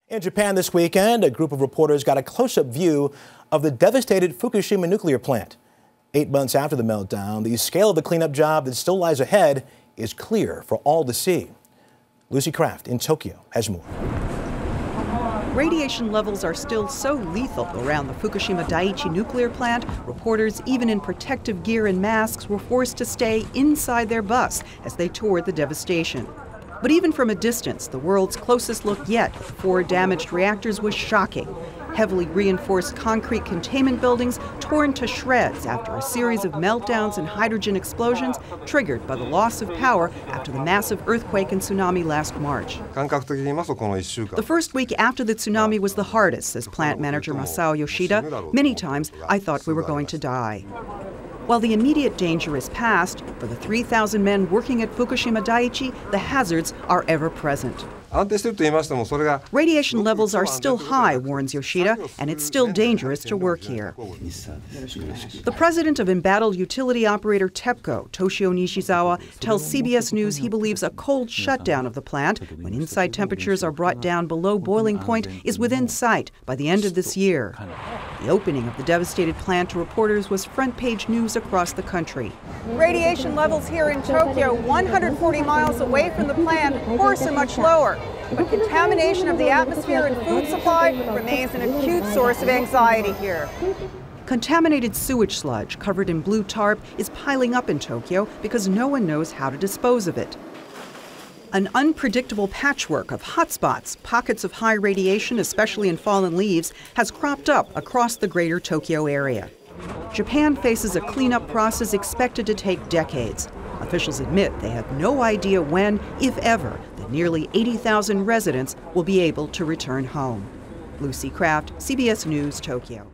In Japan this weekend, a group of reporters got a close-up view of the devastated Fukushima nuclear plant. 8 months after the meltdown, the scale of the cleanup job that still lies ahead is clear for all to see. Lucy Kraft in Tokyo has more. Radiation levels are still so lethal around the Fukushima Daiichi nuclear plant, reporters, even in protective gear and masks, were forced to stay inside their bus as they toured the devastation. But even from a distance, the world's closest look yet at the 4 damaged reactors was shocking. Heavily reinforced concrete containment buildings torn to shreds after a series of meltdowns and hydrogen explosions triggered by the loss of power after the massive earthquake and tsunami last March. The first week after the tsunami was the hardest, says plant manager Masao Yoshida. Many times I thought we were going to die. While the immediate danger is past, for the 3,000 men working at Fukushima Daiichi, the hazards are ever present. Radiation levels are still high, warns Yoshida, and it's still dangerous to work here. The president of embattled utility operator TEPCO, Toshio Nishizawa, tells CBS News he believes a cold shutdown of the plant, when inside temperatures are brought down below boiling point, is within sight by the end of this year. The opening of the devastated plant to reporters was front-page news across the country. Radiation levels here in Tokyo, 140 miles away from the plant, of course, are much lower. But contamination of the atmosphere and food supply remains an acute source of anxiety here. Contaminated sewage sludge covered in blue tarp is piling up in Tokyo because no one knows how to dispose of it. An unpredictable patchwork of hotspots, pockets of high radiation, especially in fallen leaves, has cropped up across the greater Tokyo area. Japan faces a cleanup process expected to take decades. Officials admit they have no idea when, if ever, the nearly 80,000 residents will be able to return home. Lucy Kraft, CBS News, Tokyo.